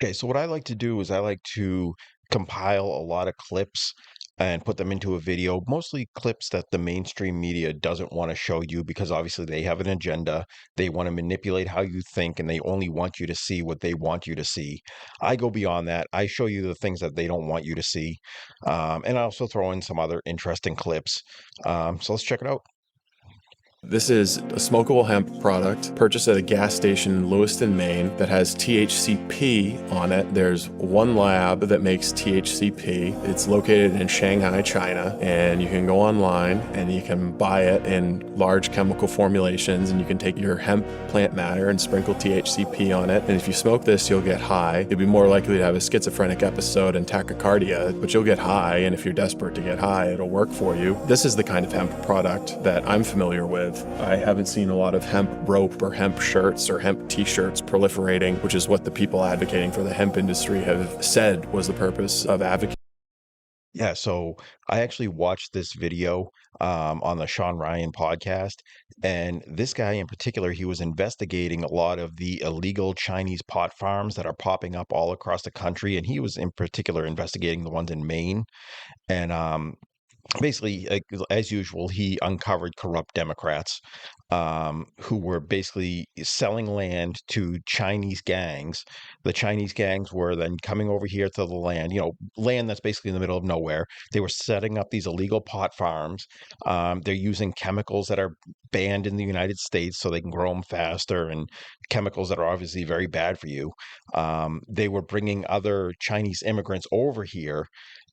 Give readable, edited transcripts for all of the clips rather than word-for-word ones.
Okay, so what I like to do is I like to compile a lot of clips and put them into a video, mostly clips that the mainstream media doesn't want to show you because obviously they have an agenda. They want to manipulate how you think and they only want you to see what they want you to see. I go beyond that. I show you the things that they don't want you to see. And I also throw in some other interesting clips. So let's check it out. This is a smokable hemp product purchased at a gas station in Lewiston, Maine that has THCP on it. There's one lab that makes THCP. It's located in Shanghai, China, and you can go online and you can buy it in large chemical formulations, and you can take your hemp plant matter and sprinkle THCP on it. And if you smoke this, you'll get high. You'll be more likely to have a schizophrenic episode and tachycardia, but you'll get high, and if you're desperate to get high, it'll work for you. This is the kind of hemp product that I'm familiar with. I haven't seen a lot of hemp rope or hemp shirts or hemp t-shirts proliferating, which is what the people advocating for the hemp industry have said was the purpose of advocating. Yeah, so I actually watched this video on the Sean Ryan podcast, and this guy in particular, he was investigating a lot of the illegal Chinese pot farms that are popping up all across the country, and he was in particular investigating the ones in Maine. And basically, as usual, he uncovered corrupt Democrats who were basically selling land to Chinese gangs. The Chinese gangs were then coming over here to the land, land that's basically in the middle of nowhere. They were setting up these illegal pot farms. They're using chemicals that are banned in the United States so they can grow them faster, and chemicals that are obviously very bad for you. They were bringing other Chinese immigrants over here.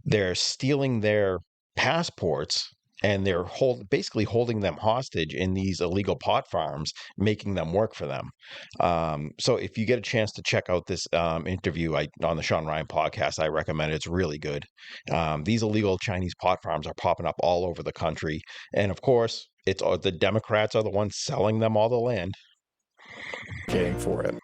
They're stealing their passports and they're basically holding them hostage in these illegal pot farms, making them work for them. So if you get a chance to check out this interview on the Sean Ryan podcast, I recommend it. It's really good. These illegal Chinese pot farms are popping up all over the country, and of course, the Democrats are the ones selling them all the land. For it.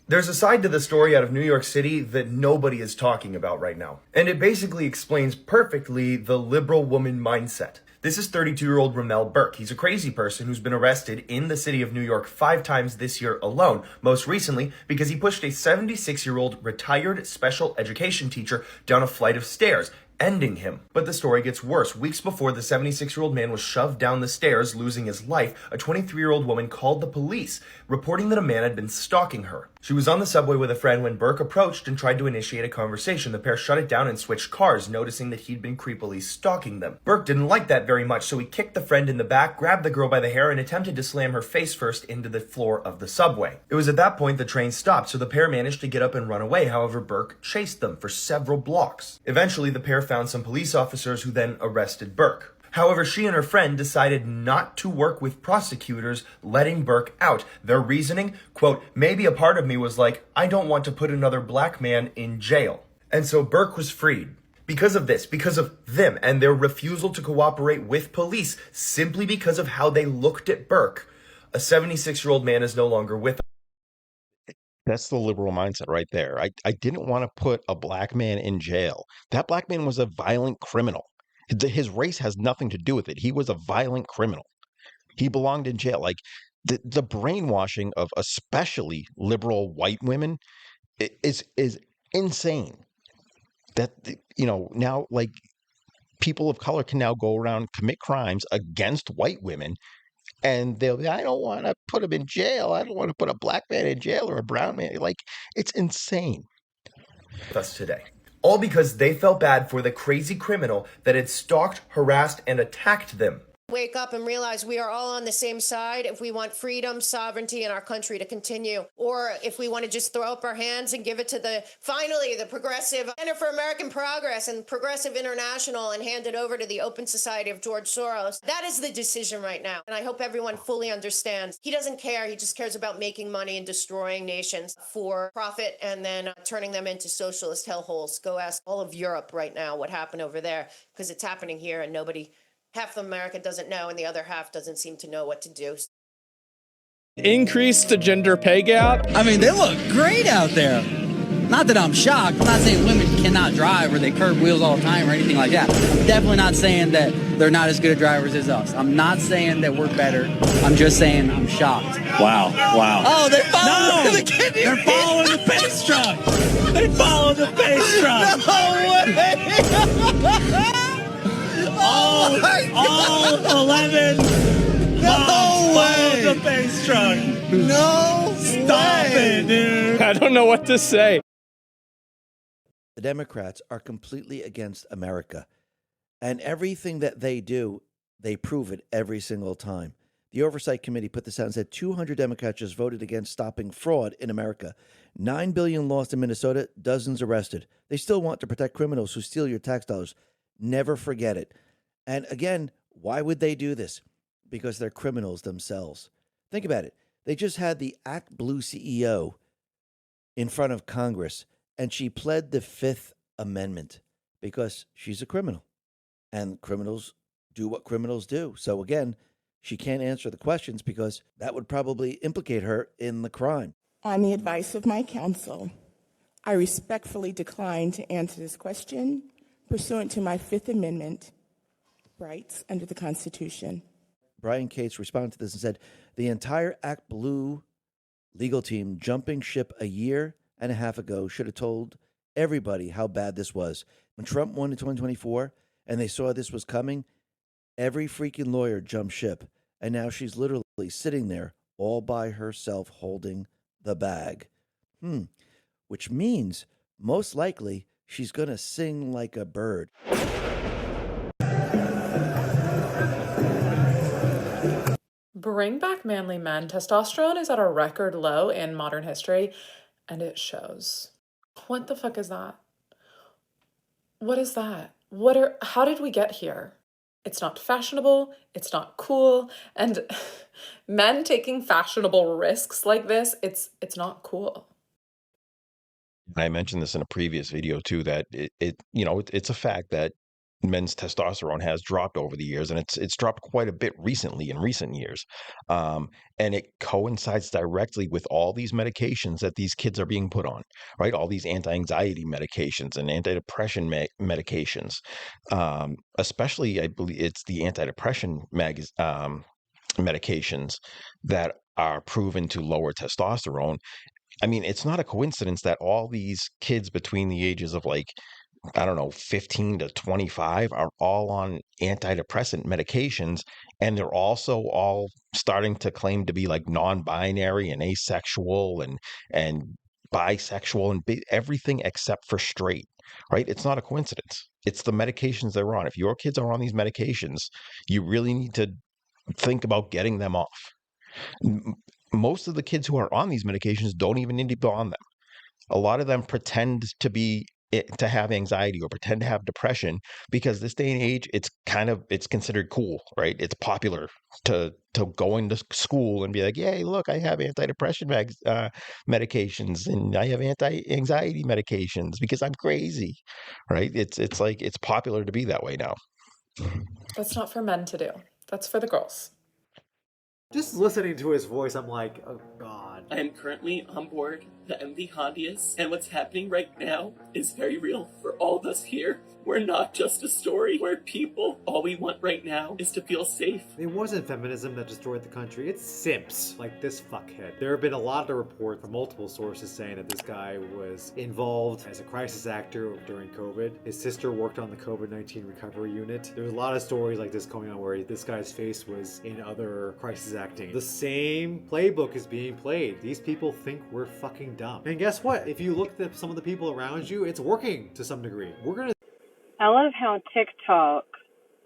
There's a side to the story out of New York City that nobody is talking about right now. And it basically explains perfectly the liberal woman mindset. This is 32-year-old Ramel Burke. He's a crazy person who's been arrested in the city of New York 5 times this year alone. Most recently, because he pushed a 76-year-old retired special education teacher down a flight of stairs, ending him. But the story gets worse. Weeks before the 76-year-old man was shoved down the stairs, losing his life, a 23-year-old woman called the police, reporting that a man had been stalking her. She was on the subway with a friend when Burke approached and tried to initiate a conversation. The pair shut it down and switched cars, noticing that he'd been creepily stalking them. Burke didn't like that very much, so he kicked the friend in the back, grabbed the girl by the hair, and attempted to slam her face first into the floor of the subway. It was at that point the train stopped, so the pair managed to get up and run away. However, Burke chased them for several blocks. Eventually, the pair found some police officers who then arrested Burke. However, she and her friend decided not to work with prosecutors, letting Burke out. Their reasoning, quote, maybe a part of me was like, I don't want to put another black man in jail. And so Burke was freed. Because of this, because of them and their refusal to cooperate with police, simply because of how they looked at Burke, a 76-year-old man is no longer with us. That's the liberal mindset right there. I didn't want to put a black man in jail. That black man was a violent criminal. His race has nothing to do with it. He was a violent criminal. He belonged in jail. Like the brainwashing of especially liberal white women is insane. That now like people of color can now go around commit crimes against white women, and they'll be, I don't want to put him in jail. I don't want to put a black man in jail or a brown man. Like, it's insane. Us today. All because they felt bad for the crazy criminal that had stalked, harassed, and attacked them. Wake up and realize we are all on the same side if we want freedom, sovereignty in our country to continue, or if we want to just throw up our hands and give it to the progressive Center for American Progress and Progressive International and hand it over to the Open Society of George Soros. That is the decision right now, and I hope everyone fully understands. He doesn't care. He just cares about making money and destroying nations for profit and then turning them into socialist hellholes. Go ask all of Europe right now what happened over there, because it's happening here and half of America doesn't know, and the other half doesn't seem to know what to do. Increase the gender pay gap. I mean, they look great out there. Not that I'm shocked. I'm not saying women cannot drive or they curb wheels all the time or anything like that. I'm definitely not saying that they're not as good drivers as us. I'm not saying that we're better. I'm just saying I'm shocked. Wow. Oh, they're following the kidney. They're following the pace truck. All 11 moms follow the base truck. No Stop it, dude. I don't know what to say. The Democrats are completely against America. And everything that they do, they prove it every single time. The Oversight Committee put this out and said 200 Democrats just voted against stopping fraud in America. $9 billion lost in Minnesota, dozens arrested. They still want to protect criminals who steal your tax dollars. Never forget it. And again, why would they do this? Because they're criminals themselves. Think about it. They just had the Act Blue CEO in front of Congress, and she pled the Fifth Amendment because she's a criminal. And criminals do what criminals do. So again, she can't answer the questions because that would probably implicate her in the crime. On the advice of my counsel, I respectfully decline to answer this question pursuant to my Fifth Amendment rights under the Constitution. Brian Cates responded to this and said, the entire Act Blue legal team jumping ship a year and a half ago should have told everybody how bad this was. When Trump won in 2024 and they saw this was coming, every freaking lawyer jumped ship. And now she's literally sitting there all by herself holding the bag. Which means most likely she's going to sing like a bird. Bring back manly men. Testosterone is at a record low in modern history, and it shows. What the fuck is that? What is that? How did we get here? It's not fashionable, it's not cool, and men taking fashionable risks like this, it's not cool. I mentioned this in a previous video too, that it's a fact that men's testosterone has dropped over the years, and it's dropped quite a bit recently in recent years, and it coincides directly with all these medications that these kids are being put on, right? All these anti-anxiety medications and antidepressant medications, especially I believe it's the antidepressant medications that are proven to lower testosterone. I mean, it's not a coincidence that all these kids between the ages of like, I don't know, 15 to 25 are all on antidepressant medications. And they're also all starting to claim to be like non-binary and asexual and bisexual and everything except for straight, right? It's not a coincidence. It's the medications they're on. If your kids are on these medications, you really need to think about getting them off. Most of the kids who are on these medications don't even need to be on them. A lot of them pretend to have anxiety or pretend to have depression because this day and age it's considered cool, right? It's popular to go into school and be like, "Hey, look, I have antidepressant medications and I have anti-anxiety medications because I'm crazy," right? It's like it's popular to be that way now. That's not for men to do. That's for the girls. Just listening to his voice, I'm like, oh God. I am currently on board the MV Hondius, and what's happening right now is very real for all of us here. We're not just a story. We're people. All we want right now is to feel safe. It wasn't feminism that destroyed the country. It's simps like this fuckhead. There have been a lot of reports from multiple sources saying that this guy was involved as a crisis actor during COVID. His sister worked on the COVID-19 recovery unit. There's a lot of stories like this going on where this guy's face was in other crisis acting. The same playbook is being played. These people think we're fucking dumb. And guess what? If you look at some of the people around you, it's working to some degree. I love how TikTok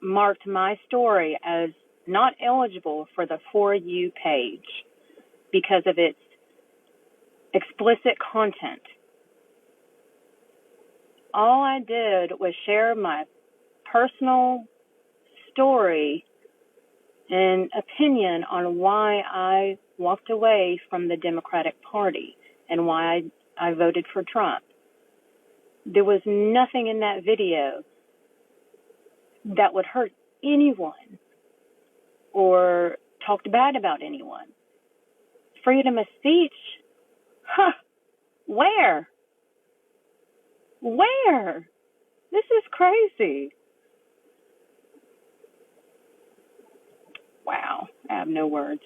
marked my story as not eligible for the For You page because of its explicit content. All I did was share my personal story and opinion on why I walked away from the Democratic Party and why I voted for Trump. There was nothing in that video that would hurt anyone or talked bad about anyone. Freedom of speech? Huh. Where? Where? This is crazy. Wow. I have no words.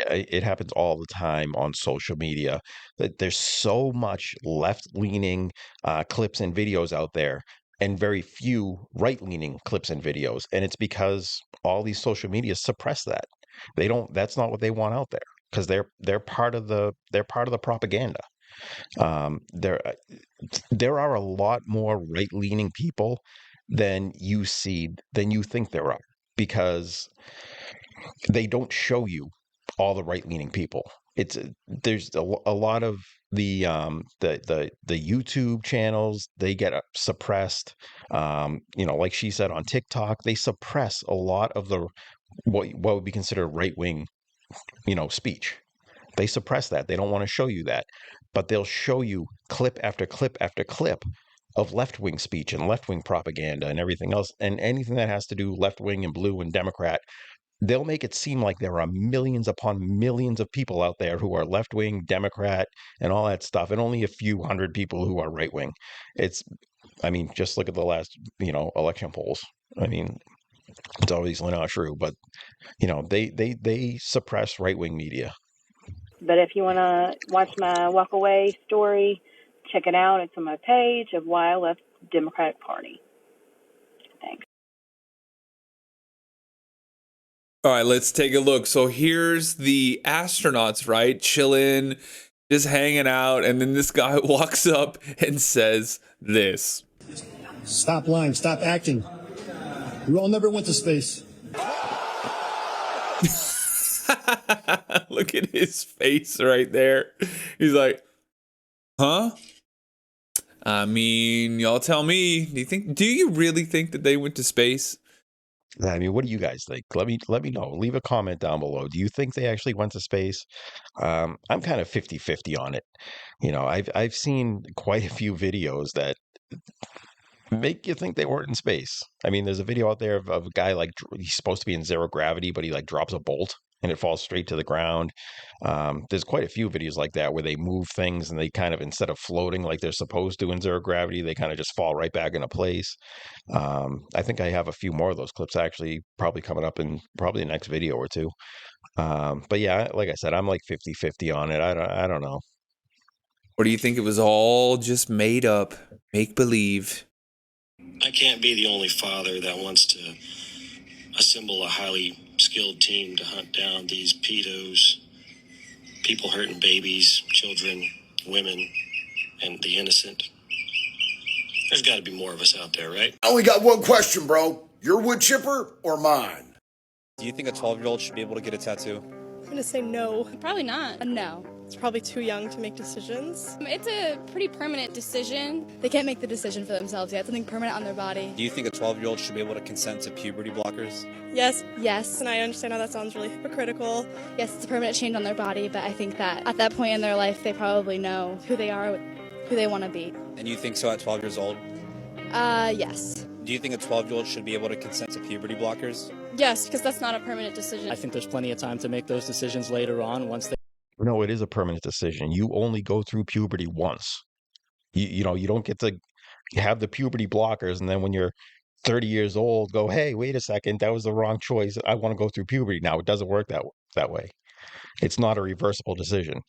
It happens all the time on social media. That there's so much left-leaning clips and videos out there and very few right-leaning clips and videos. And it's because all these social media suppress that. They don't. That's not what they want out there because they're part of the propaganda. There are a lot more right-leaning people than you think there are because they don't show you all the right-leaning people. It's there's a lot of the YouTube channels, they get suppressed. Like she said on TikTok, they suppress a lot of the what would be considered right-wing, speech. They suppress that. They don't want to show you that, but they'll show you clip after clip after clip of left-wing speech and left-wing propaganda and everything else, and anything that has to do left-wing and blue and Democrat. They'll make it seem like there are millions upon millions of people out there who are left wing, Democrat, and all that stuff, and only a few hundred people who are right wing. It's, I mean, just look at the last, election polls. I mean, it's obviously not true, but they suppress right wing media. But if you want to watch my walk away story, check it out. It's on my page of why I left the Democratic Party. Thanks. All right, let's take a look. So here's the astronauts, right? Chilling, just hanging out. And then this guy walks up and says this. Stop lying. Stop acting. We all never went to space. Look at his face right there. He's like, huh? I mean, y'all tell me. Do you really think that they went to space? I mean, what do you guys think? Let me know. Leave a comment down below. Do you think they actually went to space? I'm kind of 50-50 on it. I've seen quite a few videos that make you think they weren't in space. I mean, there's a video out there of a guy like he's supposed to be in zero gravity, but he like drops a bolt and it falls straight to the ground. There's quite a few videos like that where they move things and they kind of, instead of floating like they're supposed to in zero gravity, they kind of just fall right back into place. I think I have a few more of those clips actually probably coming up in probably the next video or two. But yeah, like I said, I'm like 50-50 on it. I don't know. Or do you think it was all just made up, make believe? I can't be the only father that wants to assemble a highly skilled team to hunt down these pedos, people hurting babies, children, women, and the innocent. There's got to be more of us out there, right? I only got one question, bro. Your wood chipper or mine? Do you think a 12-year-old should be able to get a tattoo? I'm going to say no. Probably not. No. It's probably too young to make decisions. It's a pretty permanent decision. They can't make the decision for themselves yet. Something permanent on their body. Do you think a 12-year-old should be able to consent to puberty blockers? Yes. Yes. And I understand how that sounds really hypocritical. Yes, it's a permanent change on their body, but I think that at that point in their life, they probably know who they are, who they want to be. And you think so at 12 years old? Yes. Do you think a 12-year-old should be able to consent to puberty blockers? Yes, because that's not a permanent decision. I think there's plenty of time to make those decisions later on once they... No, it is a permanent decision. You only go through puberty once. You don't get to have the puberty blockers and then when you're 30 years old go, hey, wait a second, that was the wrong choice. I want to go through puberty now. It doesn't work that way. It's not a reversible decision.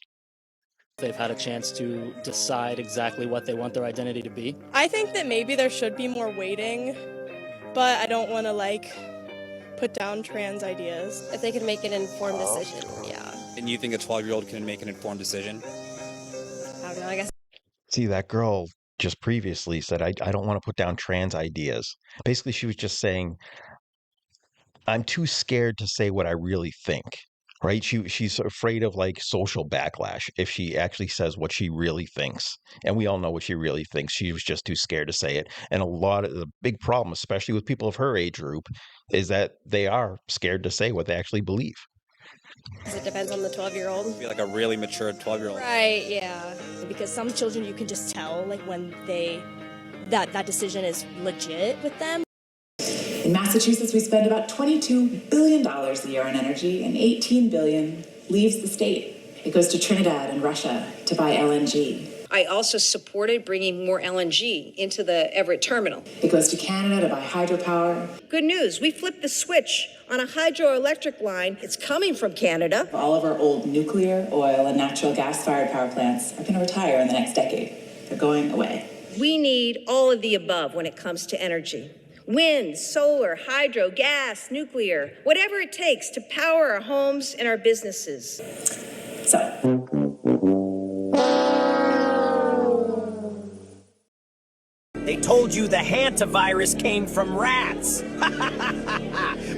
They've had a chance to decide exactly what they want their identity to be. I think that maybe there should be more waiting, but I don't want to put down trans ideas. If they can make an informed decision, yeah. And you think a 12-year-old can make an informed decision? I don't know, I guess. See, that girl just previously said, I don't want to put down trans ideas. Basically, she was just saying, I'm too scared to say what I really think, right? She's afraid of social backlash if she actually says what she really thinks. And we all know what she really thinks. She was just too scared to say it. And a lot of the big problem, especially with people of her age group, is that they are scared to say what they actually believe. It depends on the 12-year-old. Be like a really mature 12-year-old. Right, yeah. Because some children you can just tell when that decision is legit with them. In Massachusetts, we spend about $22 billion a year on energy, and $18 billion leaves the state. It goes to Trinidad and Russia to buy LNG. I also supported bringing more LNG into the Everett terminal. It goes to Canada to buy hydropower. Good news, we flipped the switch on a hydroelectric line. It's coming from Canada. All of our old nuclear, oil, and natural gas-fired power plants are going to retire in the next decade. They're going away. We need all of the above when it comes to energy. Wind, solar, hydro, gas, nuclear, whatever it takes to power our homes and our businesses. They told you the hantavirus came from rats.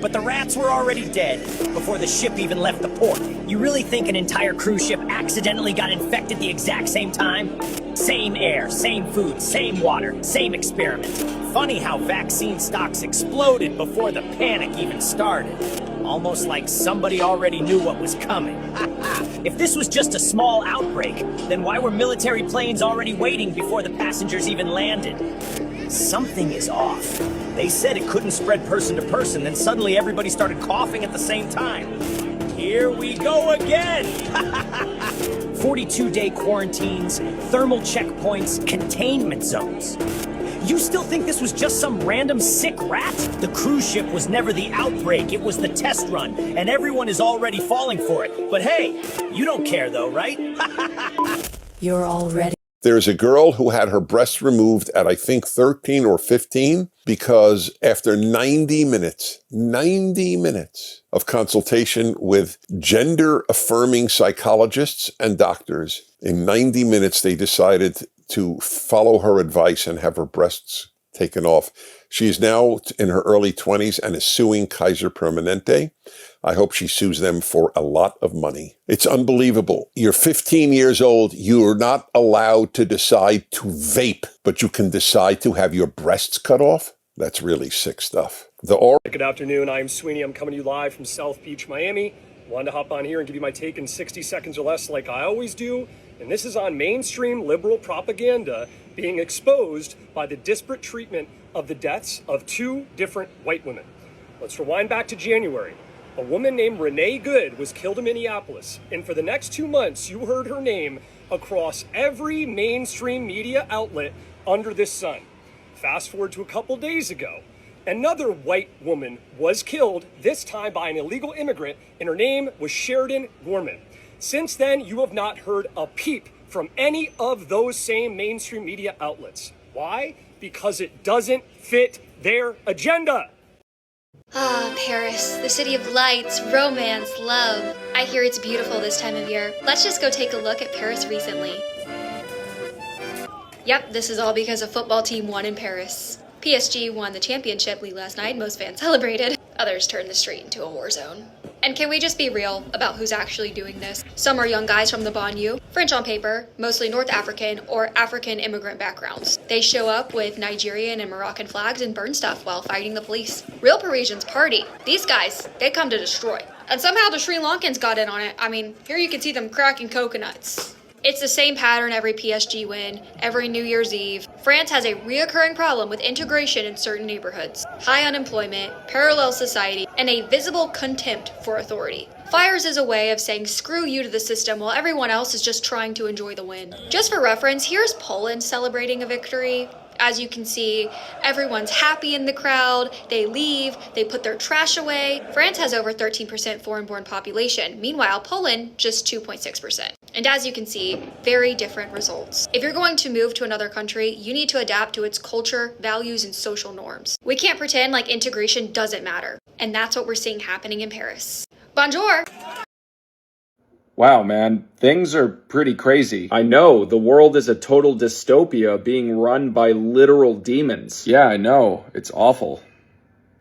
But the rats were already dead before the ship even left the port. You really think an entire cruise ship accidentally got infected the exact same time? Same air, same food, same water, same experiment. Funny how vaccine stocks exploded before the panic even started. Almost like somebody already knew what was coming. If this was just a small outbreak, then why were military planes already waiting before the passengers even landed? Something is off. They said it couldn't spread person to person, then suddenly everybody started coughing at the same time. Here we go again! 42-day quarantines, thermal checkpoints, containment zones. You still think this was just some random sick rat? The cruise ship was never the outbreak, it was the test run, and everyone is already falling for it. But hey, you don't care though, right? You're already. There's a girl who had her breasts removed at, I think, 13 or 15 because after 90 minutes of consultation with gender-affirming psychologists and doctors, in 90 minutes they decided to follow her advice and have her breasts taken off. She is now in her early 20s and is suing Kaiser Permanente. I hope she sues them for a lot of money. It's unbelievable. You're 15 years old. You're not allowed to decide to vape, but you can decide to have your breasts cut off? That's really sick stuff. Good afternoon. I'm Sweeney. I'm coming to you live from South Beach, Miami. Wanted to hop on here and give you my take in 60 seconds or less like I always do. And this is on mainstream liberal propaganda being exposed by the disparate treatment of the deaths of two different white women. Let's rewind back to January. A woman named Renee Good was killed in Minneapolis, and for the next 2 months, you heard her name across every mainstream media outlet under this sun. Fast forward to a couple days ago, another white woman was killed, this time by an illegal immigrant, and her name was Sheridan Gorman. Since then, you have not heard a peep from any of those same mainstream media outlets. Why? Because it doesn't fit their agenda. Ah, Paris, the city of lights, romance, love. I hear it's beautiful this time of year. Let's just go take a look at Paris recently. Yep, this is all because a football team won in Paris. PSG won the championship league last night, most fans celebrated. Others turned the street into a war zone. And can we just be real about who's actually doing this? Some are young guys from the banlieue, French on paper, mostly North African or African immigrant backgrounds. They show up with Nigerian and Moroccan flags and burn stuff while fighting the police. Real Parisians party. These guys, they come to destroy. And somehow the Sri Lankans got in on it. I mean, here you can see them cracking coconuts. It's the same pattern every PSG win, every New Year's Eve. France has a reoccurring problem with integration in certain neighborhoods, high unemployment, parallel society, and a visible contempt for authority. Fires is a way of saying screw you to the system while everyone else is just trying to enjoy the win. Just for reference, here's Poland celebrating a victory. As you can see, everyone's happy in the crowd, they leave, they put their trash away. France has over 13% foreign-born population. Meanwhile, Poland, just 2.6%. And as you can see, very different results. If you're going to move to another country, you need to adapt to its culture, values, and social norms. We can't pretend like integration doesn't matter. And that's what we're seeing happening in Paris. Bonjour! Wow, man, things are pretty crazy. I know, the world is a total dystopia being run by literal demons. Yeah, I know, it's awful.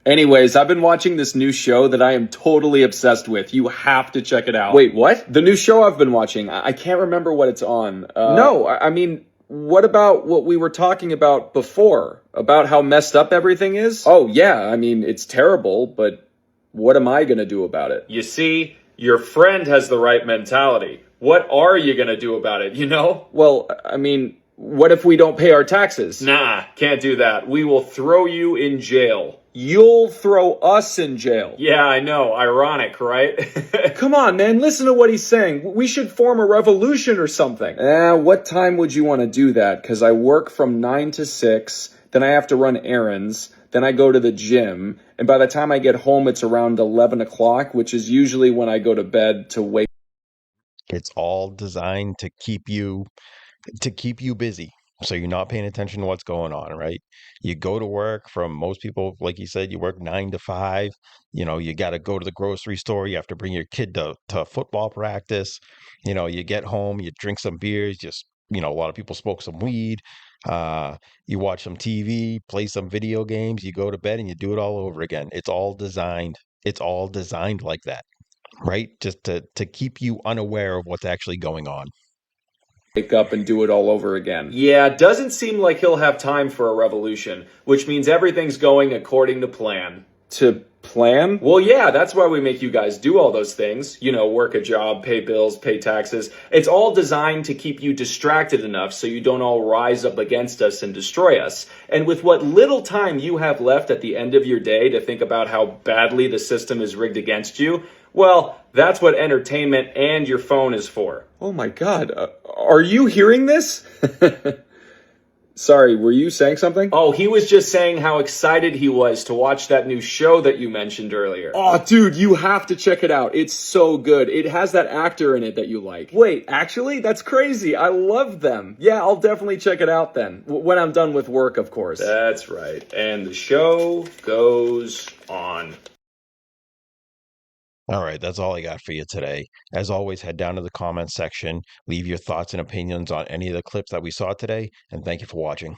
Anyways, I've been watching this new show that I am totally obsessed with. You have to check it out. Wait, what? The new show I've been watching. I can't remember what it's on. No, I mean, what about what we were talking about before? About how messed up everything is? Oh, yeah, I mean, it's terrible, but what am I gonna do about it? You see, your friend has the right mentality. What are you gonna do about it, you know? Well, I mean, what if we don't pay our taxes? Nah, can't do that. We will throw you in jail. You'll throw us in jail. Yeah, I know. Ironic, right? Come on, man. Listen to what he's saying. We should form a revolution or something. What time would you want to do that? Because I work from 9 to 6, then I have to run errands, then I go to the gym, and by the time I get home, it's around 11 o'clock, which is usually when I go to bed to wake. It's all designed to keep you busy. So you're not paying attention to what's going on, right? You go to work from most people, like you said, you work 9 to 5. You got to go to the grocery store. You have to bring your kid to football practice. You get home, you drink some beers, a lot of people smoke some weed. You watch some TV, play some video games, you go to bed and you do it all over again. It's all designed. It's all designed like that, right? Just to keep you unaware of what's actually going on. Wake up and do it all over again. Yeah, doesn't seem like he'll have time for a revolution, which means everything's going according to plan. To plan? Well, yeah, that's why we make you guys do all those things. Work a job, pay bills, pay taxes. It's all designed to keep you distracted enough so you don't all rise up against us and destroy us. And with what little time you have left at the end of your day to think about how badly the system is rigged against you, well, that's what entertainment and your phone is for. Oh my God, are you hearing this? Sorry, were you saying something? Oh, he was just saying how excited he was to watch that new show that you mentioned earlier. Oh, dude, you have to check it out. It's so good. It has that actor in it that you like. Wait, actually? That's crazy. I love them. Yeah, I'll definitely check it out then. When I'm done with work, of course. That's right. And the show goes on. All right, that's all I got for you today. As always, head down to the comments section, leave your thoughts and opinions on any of the clips that we saw today, and thank you for watching.